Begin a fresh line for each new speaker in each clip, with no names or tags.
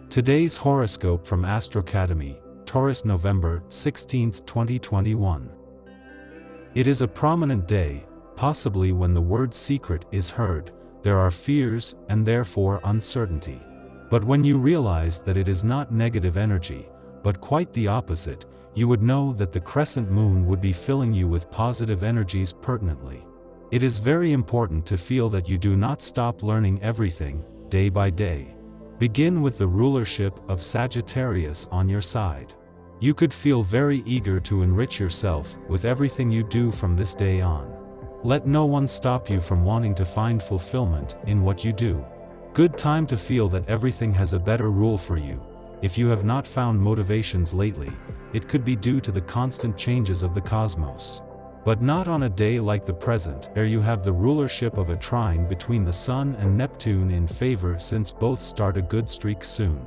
Today's horoscope from Astrocademy, Taurus November 16, 2021. It is a prominent day, possibly when the word secret is heard, there are fears and therefore uncertainty. But when you realize that it is not negative energy, but quite the opposite, you would know that the crescent moon would be filling you with positive energies pertinently. It is very important to feel that you do not stop learning everything, day by day. Begin with the rulership of Sagittarius on your side. You could feel very eager to enrich yourself with everything you do from this day on. Let no one stop you from wanting to find fulfillment in what you do. Good time to feel that everything has a better rule for you. If you have not found motivations lately, it could be due to the constant changes of the cosmos. But not on a day like the present, where you have the rulership of a trine between the Sun and Neptune in favor, since both start a good streak soon.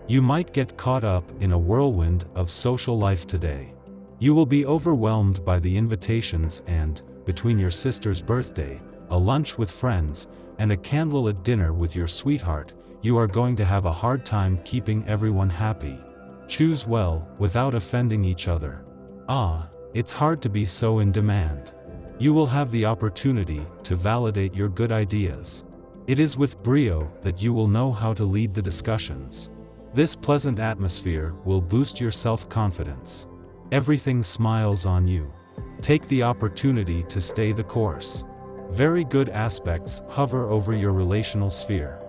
You might get caught up in a whirlwind of social life today. You will be overwhelmed by the invitations and, between your sister's birthday, a lunch with friends, and a candlelit dinner with your sweetheart, you are going to have a hard time keeping everyone happy. Choose well, without offending each other. It's hard to be so in demand. You will have the opportunity to validate your good ideas. It is with brio that you will know how to lead the discussions. This pleasant atmosphere will boost your self-confidence. Everything smiles on you. Take the opportunity to stay the course. Very good aspects hover over your relational sphere.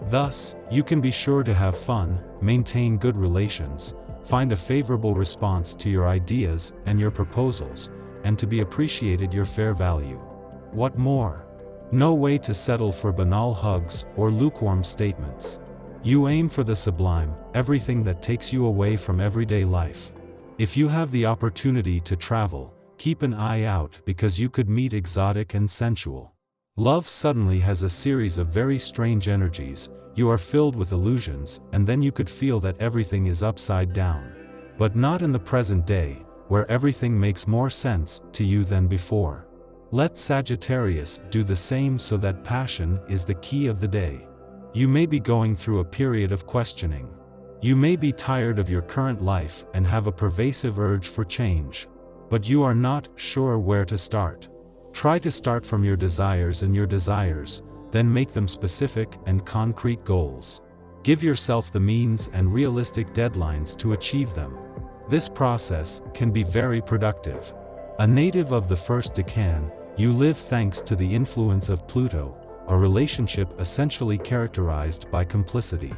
Thus, you can be sure to have fun, maintain good relations, find a favorable response to your ideas and your proposals, and to be appreciated your fair value. What more? No way to settle for banal hugs or lukewarm statements. You aim for the sublime, everything that takes you away from everyday life. If you have the opportunity to travel, keep an eye out because you could meet exotic and sensual. Love suddenly has a series of very strange energies. You are filled with illusions, and then you could feel that everything is upside down. But not in the present day, where everything makes more sense to you than before. Let Sagittarius do the same so that passion is the key of the day. You may be going through a period of questioning. You may be tired of your current life and have a pervasive urge for change. But you are not sure where to start. Try to start from your desires and your desires, then make them specific and concrete goals. Give yourself the means and realistic deadlines to achieve them. This process can be very productive. A native of the first decan, you live thanks to the influence of Pluto, a relationship essentially characterized by complicity.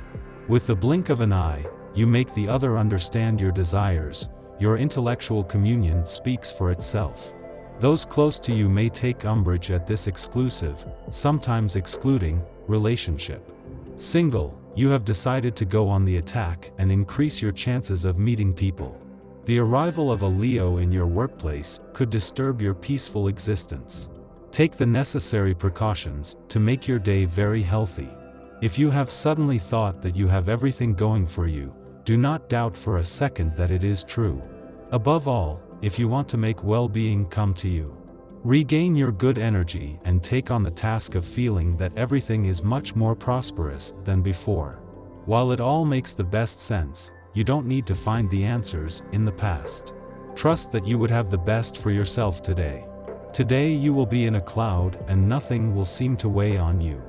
With the blink of an eye, you make the other understand your desires. Your intellectual communion speaks for itself. Those close to you may take umbrage at this exclusive, sometimes excluding, relationship. Single, you have decided to go on the attack and increase your chances of meeting people. The arrival of a Leo in your workplace could disturb your peaceful existence. Take the necessary precautions to make your day very healthy. If you have suddenly thought that you have everything going for you, do not doubt for a second that it is true. Above all, if you want to make well-being come to you, regain your good energy and take on the task of feeling that everything is much more prosperous than before. While it all makes the best sense, you don't need to find the answers in the past. Trust that you would have the best for yourself today. Today you will be in a cloud and nothing will seem to weigh on you.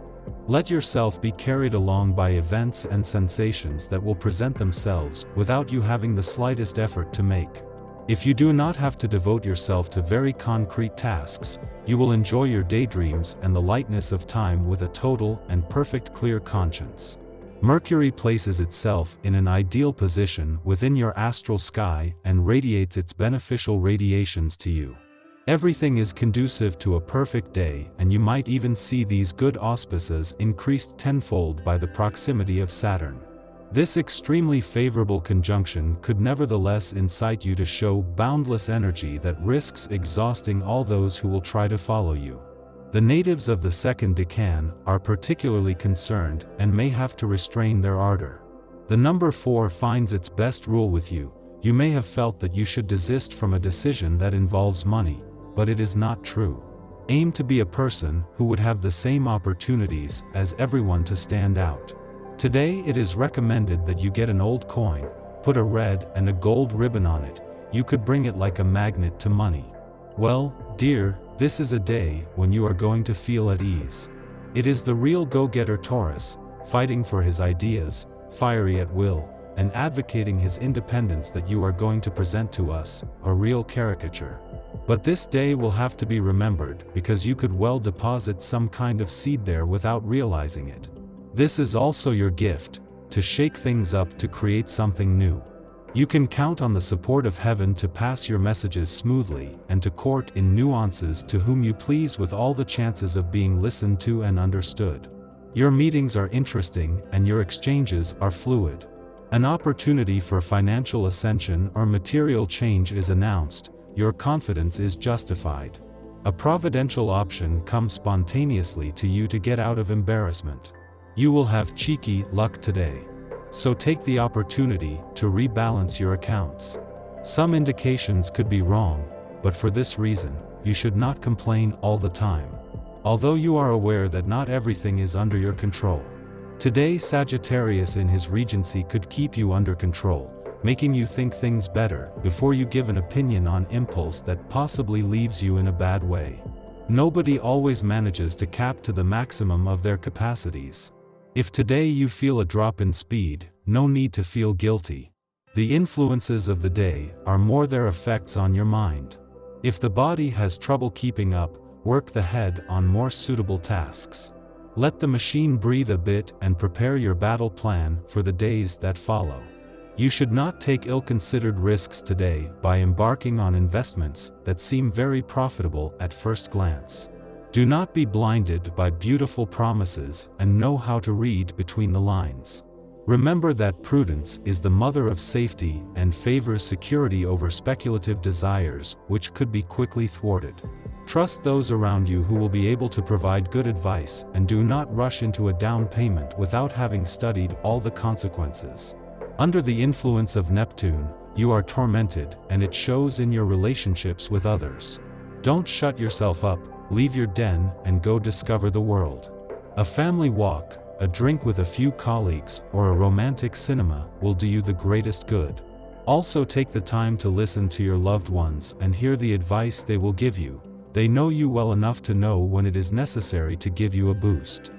Let yourself be carried along by events and sensations that will present themselves without you having the slightest effort to make. If you do not have to devote yourself to very concrete tasks, you will enjoy your daydreams and the lightness of time with a total and perfect clear conscience. Mercury places itself in an ideal position within your astral sky and radiates its beneficial radiations to you. Everything is conducive to a perfect day, and you might even see these good auspices increased tenfold by the proximity of Saturn. This extremely favorable conjunction could nevertheless incite you to show boundless energy that risks exhausting all those who will try to follow you. The natives of the second decan are particularly concerned and may have to restrain their ardor. The number 4 finds its best rule with you. You may have felt that you should desist from a decision that involves money, but it is not true. Aim to be a person who would have the same opportunities as everyone to stand out. Today it is recommended that you get an old coin, put a red and a gold ribbon on it. You could bring it like a magnet to money. Well, dear, this is a day when you are going to feel at ease. It is the real go-getter Taurus, fighting for his ideas, fiery at will, and advocating his independence that you are going to present to us, a real caricature. But this day will have to be remembered because you could well deposit some kind of seed there without realizing it. This is also your gift, to shake things up to create something new. You can count on the support of heaven to pass your messages smoothly and to court in nuances to whom you please with all the chances of being listened to and understood. Your meetings are interesting and your exchanges are fluid. An opportunity for financial ascension or material change is announced, your confidence is justified. A providential option comes spontaneously to you to get out of embarrassment. You will have cheeky luck today. So take the opportunity to rebalance your accounts. Some indications could be wrong, but for this reason, you should not complain all the time. Although you are aware that not everything is under your control. Today Sagittarius in his regency could keep you under control, making you think things better before you give an opinion on impulse that possibly leaves you in a bad way. Nobody always manages to cap to the maximum of their capacities. If today you feel a drop in speed, no need to feel guilty. The influences of the day are more their effects on your mind. If the body has trouble keeping up, work the head on more suitable tasks. Let the machine breathe a bit and prepare your battle plan for the days that follow. You should not take ill-considered risks today by embarking on investments that seem very profitable at first glance. Do not be blinded by beautiful promises and know how to read between the lines. Remember that prudence is the mother of safety and favors security over speculative desires, which could be quickly thwarted. Trust those around you who will be able to provide good advice, and do not rush into a down payment without having studied all the consequences. Under the influence of Neptune, you are tormented, and it shows in your relationships with others. Don't shut yourself up, leave your den and go discover the world. A family walk, a drink with a few colleagues, or a romantic cinema will do you the greatest good. Also take the time to listen to your loved ones and hear the advice they will give you. They know you well enough to know when it is necessary to give you a boost.